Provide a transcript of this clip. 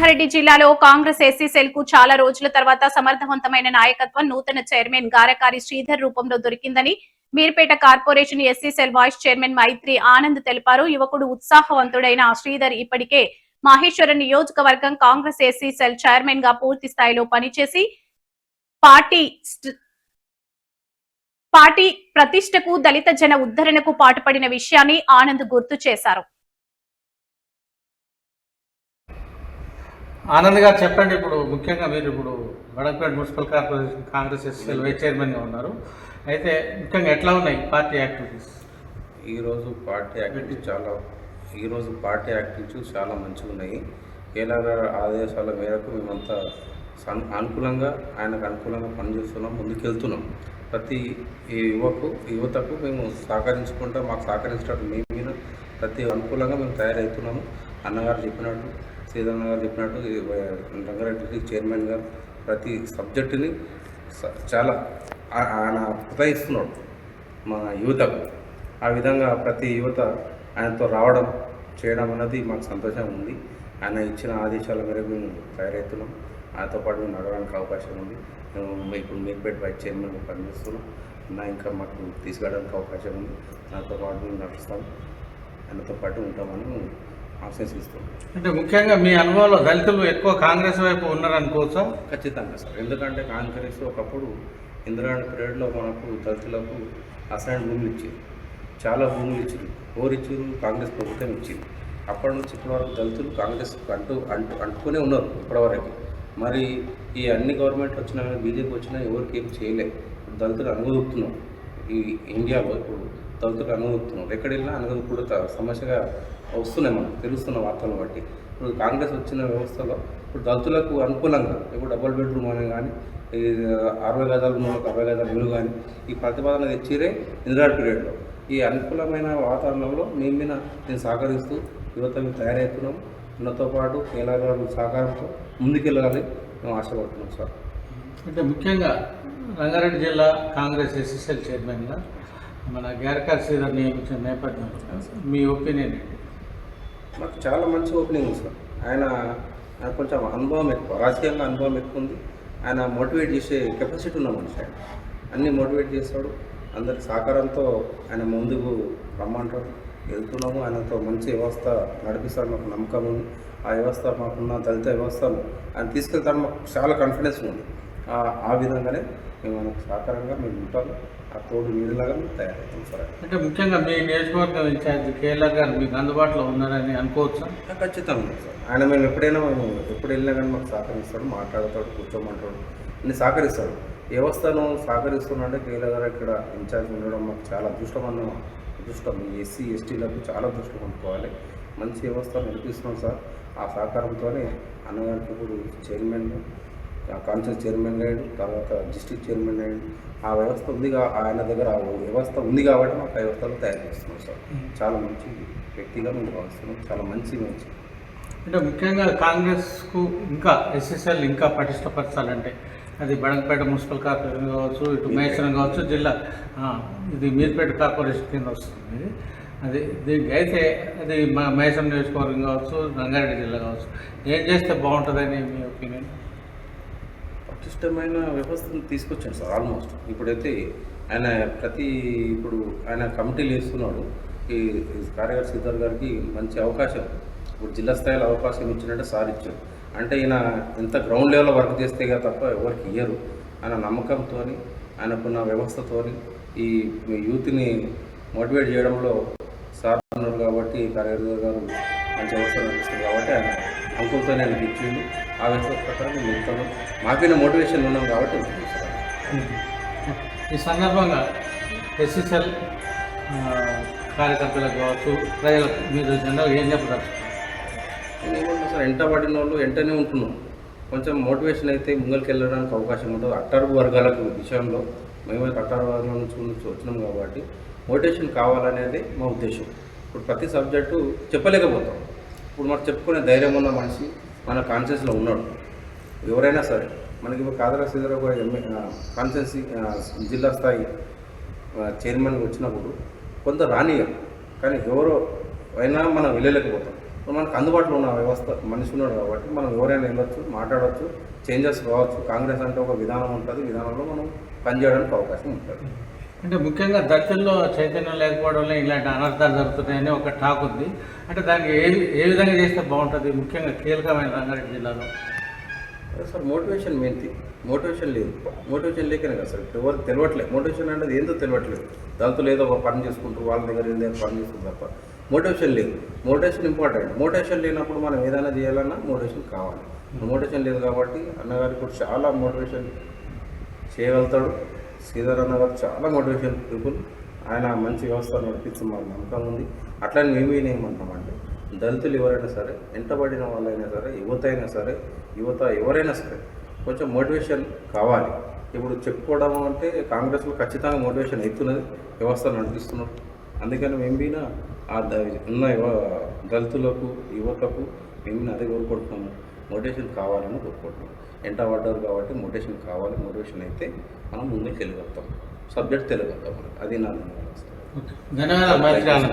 రంగారెడ్డి జిల్లాలో Congress SC cell కు చాలా రోజుల తర్వాత సమర్థవంతమైన నాయకత్వం నూతన చైర్మన్ గారకారి శ్రీధర్ రూపంలో దొరికిందని Meerpet corporation SC cell vice chairman Maitri Anand తెలిపారు. యువకుడు ఉత్సాహవంతుడైన శ్రీధర్ ఇప్పటికే మహేశ్వరం నియోజకవర్గం కాంగ్రెస్ ఎస్సీ సెల్ చైర్మన్ గా పూర్తి స్థాయిలో పనిచేసి పార్టీ ప్రతిష్టకు దళిత జన ఉద్ధరణకు పాటుపడిన విషయాన్ని ఆనంద్ గుర్తు చేశారు. ఆనంద్ గారు చెప్పండి. ఇప్పుడు ముఖ్యంగా మీరు ఇప్పుడు బడంపేట మున్సిపల్ కార్పొరేషన్ కాంగ్రెస్ ఎస్ఎల్ వైస్ చైర్మన్గా ఉన్నారు. అయితే ముఖ్యంగా ఎట్లా ఉన్నాయి పార్టీ యాక్టివిటీస్? ఈరోజు పార్టీ యాక్టివిటీస్ చాలా మంచిగా ఉన్నాయి. కేఎల్ఆర్ గారి ఆదేశాల మేరకు మేమంతా అనుకూలంగా ఆయనకు అనుకూలంగా పనిచేస్తున్నాం, ముందుకెళ్తున్నాం. ప్రతి యువతకు మేము సహకరించుకుంటా, మాకు సహకరించడం మేము ప్రతి అనుకూలంగా మేము తయారవుతున్నాము. అన్నగారు చెప్పినట్టు, శ్రీధర్ గారు చెప్పినట్టు రంగారెడ్డి చైర్మన్ గారు ప్రతి సబ్జెక్టుని చాలా ఆయన ప్రోత్సహిస్తున్నాడు మన యువతకు. ఆ విధంగా ప్రతి యువత ఆయనతో రావడం చేయడం అన్నది మాకు సంతోషంగా ఉంది. ఆయన ఇచ్చిన ఆదేశాల మేరకు మేము తయారవుతున్నాం. ఆయనతో పాటు మేము నడవడానికి అవకాశం ఉంది. మేము ఇప్పుడు మీర్పేట వైస్ చైర్మన్గా పనిచేస్తున్నాం. ఇంకా మాకు తీసుకెళ్ళడానికి అవకాశం ఉంది. నాతో పాటు మేము నడుస్తాం, ఆయనతో పాటు ఉంటామని ఆశిస్తున్నాం. అంటే ముఖ్యంగా మీ అనుభవంలో దళితులు ఎక్కువ కాంగ్రెస్ వైపు ఉన్నారనుకోవచ్చా? ఖచ్చితంగా సార్. ఎందుకంటే కాంగ్రెస్ ఒకప్పుడు ఇందిరాగాంధీ పీరియడ్లో మనకు దళితులకు అసైన్ భూములు ఇచ్చారు, చాలా భూములు ఇచ్చారు, ఇచ్చారు, కాంగ్రెస్ ప్రభుత్వం ఇచ్చింది. అప్పటి నుంచి ఇప్పటి వరకు దళితులు కాంగ్రెస్ అంటుకునే ఉన్నారు ఇప్పటివరకు. మరి ఈ అన్ని గవర్నమెంట్లు వచ్చినా, బీజేపీ వచ్చినా ఎవరికి ఏం చేయలేదు. ఇప్పుడు దళితులు అనుభవిస్తున్నాం. ఈ ఇండియాలో ఇప్పుడు దళితులు అనుభవిస్తున్నాం. ఎక్కడ వెళ్ళినా అనుభవిప్పుడు సమస్యగా వస్తున్నాయి, మనకు తెలుస్తున్న వార్తలను బట్టి. ఇప్పుడు కాంగ్రెస్ వచ్చిన వ్యవస్థలో ఇప్పుడు దళితులకు అనుకూలంగా ఇప్పుడు డబుల్ బెడ్రూమ్ అని కానీ, ఈ 60 గజాలు ఉన్న 60 గజాల ఇల్లు కానీ ఈ ప్రతిపాదన తెచ్చిరే ఇందిరాగాంధీ పీరియడ్లో. ఈ అనుకూలమైన వాతావరణంలో నేను సహకరిస్తూ యువత తయారవుతున్నాం. ఉన్నతో పాటు కేఎల్ఆర్ గారు సహకారంతో ముందుకెళ్ళాలని మేము ఆశపడుతున్నాం సార్. అంటే ముఖ్యంగా రంగారెడ్డి జిల్లా కాంగ్రెస్ ఎస్ఎస్ఎల్ చైర్మన్గా మన గారకారి శ్రీధర్ నియమించిన నేపథ్యంలో మీ ఒపీనియన్ ఏంటి? మాకు చాలా మంచి ఓపెనింగ్ సార్. ఆయన కొంచెం అనుభవం ఎక్కువ, రాజకీయంగా అనుభవం ఎక్కువ ఉంది. ఆయన మోటివేట్ చేసే కెపాసిటీ ఉన్న మనిషి. ఆయన అన్నీ మోటివేట్ చేస్తాడు. అందరి సహకారంతో ఆయన ముందుకు రమ్మంటాడు, వెళ్తున్నాము. ఆయనతో మంచి వ్యవస్థ నడిపిస్తాడు, మాకు నమ్మకం ఉంది. ఆ వ్యవస్థ మాకున్న దళిత వ్యవస్థను ఆయన తీసుకెళ్తాడు, మాకు చాలా కాన్ఫిడెన్స్ ఉంది. ఆ విధంగానే మేము మనకు సహకారంగా మేము ఉంటాము. ఆ తోడు నీళ్ళలాగా మేము తయారవుతాం సార్. అంటే ముఖ్యంగా మీ నియోజకవర్గం ఇన్ఛార్జ్ కేఎల్ఆర్ గారు మీకు అందుబాటులో ఉన్నారని అనుకోవచ్చా? ఖచ్చితంగా సార్. ఆయన మేము ఎప్పుడు వెళ్ళినా కానీ మాకు సహకరిస్తాడు, మాట్లాడతాడు, కూర్చోమంటాడు, అన్ని సహకరిస్తాడు. వ్యవస్థను సహకరిస్తున్నాడంటే కేఎల్ఆర్ గారు ఇక్కడ ఇన్ఛార్జ్ ఉండడం మాకు చాలా అదృష్టం. ఈ ఎస్సీ ఎస్టీలకు చాలా అదృష్టం అనుకోవాలి. మంచి వ్యవస్థ నడిపిస్తున్నాం సార్. ఆ సహకారంతోనే అన్నగారికి ఇప్పుడు చైర్మన్, కాన్ఫరెన్స్ చైర్మన్ అయ్యాడు, తర్వాత డిస్ట్రిక్ట్ చైర్మన్ అయ్యాడు. ఆ వ్యవస్థ ఉంది, ఆయన దగ్గర ఆ వ్యవస్థ ఉంది కాబట్టి మాకు ఆ వ్యవస్థలు తయారు చేస్తున్నాం సార్. చాలా మంచి వ్యక్తిగా మేము భావిస్తున్నాం. చాలా మంచి అంటే ముఖ్యంగా కాంగ్రెస్కు ఇంకా ఎస్ఎస్ఎల్ ఇంకా పటిష్టపరచాలంటే అది బడంపేట మున్సిపల్ కార్పొరేషన్ కావచ్చు, ఇటు మహేశ్వరం కావచ్చు, జిల్లా ఇది మీర్పేట కార్పొరేషన్ కింద వస్తుంది. అది దీనికి అయితే అది మహేశ్వరం నియోజకవర్గం కావచ్చు, రంగారెడ్డి జిల్లా కావచ్చు, ఏం చేస్తే బాగుంటుందని మీ ఒపీనియన్? పటిష్టమైన వ్యవస్థను తీసుకొచ్చాను సార్. ఆల్మోస్ట్ ఇప్పుడైతే ఇప్పుడు ఆయన కమిటీలు వేస్తున్నాడు. ఈ కార్యదర్శి శ్రీధర్ గారికి మంచి అవకాశం, ఇప్పుడు జిల్లా స్థాయిలో అవకాశం ఇచ్చినట్టే సార్ ఇచ్చారు. అంటే ఈయన ఎంత గ్రౌండ్ లెవెల్లో వర్క్ చేస్తే తప్ప ఎవరికి ఇయ్యరు. ఆయన నమ్మకంతో, ఆయనకున్న వ్యవస్థతో ఈ యూత్ని మోటివేట్ చేయడంలో సార్ ఉన్నారు కాబట్టి, కార్యదర్శి గారు మంచి వ్యవస్థ నడుస్తుంది కాబట్టి ఆయన అంకులతో నేను ఇచ్చిండు. ఆ వ్యవస్థ ప్రకారం మేము వెళ్తాము. మాకైనా మోటివేషన్ ఉన్నాం కాబట్టి వెళ్తున్నాం సార్. ఈ సందర్భంగా ఎస్ఎస్ఎల్ కార్యకర్తలకు కావచ్చు, ప్రజలకు మీరు జనరల్ ఏం చెప్పదలుచుకున్నారు? ఏమన్నా సార్, ఎంట పడిన వాళ్ళు వెంటనే ఉంటున్నాం. కొంచెం మోటివేషన్ అయితే ముంగలికి వెళ్ళడానికి అవకాశం ఉంటుంది. అట్టడుగు వర్గాలకు విషయంలో మేమైతే అట్టడుగు వర్గాల నుంచి వచ్చినాం కాబట్టి మోటివేషన్ కావాలనేది మా ఉద్దేశం. ఇప్పుడు ప్రతి సబ్జెక్టు చెప్పలేకపోతాం. ఇప్పుడు మనకు చెప్పుకునే ధైర్యం ఉన్న మనిషి మన కాన్షియస్లో ఉన్నాడు. ఎవరైనా సరే మనకి ఇప్పుడు కాదర్శి శ్రీధర్ కాన్స్టిట్యున్సీ జిల్లా స్థాయి చైర్మన్ వచ్చినప్పుడు కొంత రానియం, కానీ ఎవరో అయినా మనం వెళ్ళలేకపోతాం. మనకు అందుబాటులో ఉన్న వ్యవస్థ మనిషి ఉన్నాడు కాబట్టి మనం ఎవరైనా వెళ్ళొచ్చు, మాట్లాడవచ్చు, చేంజెస్ కావచ్చు. కాంగ్రెస్ అంటే ఒక విధానం ఉంటుంది, విధానంలో మనం పనిచేయడానికి అవకాశం ఉంటుంది. అంటే ముఖ్యంగా దళితుల్లో చైతన్యం లేకపోవడం వల్ల ఇలాంటి అనర్థాలు జరుగుతున్నాయని ఒక టాక్ ఉంది. అంటే దానికి ఏ విధంగా చేస్తే బాగుంటుంది, ముఖ్యంగా కీలకమైన రంగారెడ్డి జిల్లాలో? Sir motivation main thing. Motivation లేదు, మోటివేషన్ లేకనే కదా సార్ ఇప్పుడు ఎవరు తెలియట్లేదు. మోటివేషన్ అనేది ఏందో తెలియట్లేదు. దళితులు ఏదో ఒక పని చేసుకుంటారు, వాళ్ళ దగ్గర ఏదో పని చేస్తుంది తప్ప మోటివేషన్ లేదు. Motivation important. మోటివేషన్ లేనప్పుడు మనం ఏదైనా చేయాలన్నా మోటివేషన్ కావాలి. మోటివేషన్ లేదు కాబట్టి అన్నగారికి కూడా చాలా మోటివేషన్ చేయగలుగుతాడు. శ్రీధర్ అన్న గారు చాలా మోటివేషన్ పీపుల్. ఆయన మంచి వ్యవస్థ నడిపిస్తుంది, మాకు నమ్మకం ఉంది. అట్లని మేము ఏమంటామంటే దళితులు ఎవరైనా సరే, వెంటబడిన వాళ్ళైనా సరే, యువత అయినా సరే, యువత ఎవరైనా సరే కొంచెం మోటివేషన్ కావాలి. ఇప్పుడు చెప్పుకోవడం అంటే కాంగ్రెస్లో ఖచ్చితంగా మోటివేషన్ అవుతున్నది, వ్యవస్థ నడిపిస్తున్నారు. అందుకని మేము బీనా ఉన్న దళితులకు, యువతకు మేము అదే కోరుకుంటున్నాము, మోటివేషన్ కావాలని కోరుకుంటున్నాం. ఎంట పడ్డారు కాబట్టి మోటివేషన్ కావాలి. మోటివేషన్ అయితే మనం ముందుకు వెళ్ళగలుగుతాం, సబ్జెక్ట్ తెలియగలుగుతాం. మనకి అది నా ధన్యవాదాలు.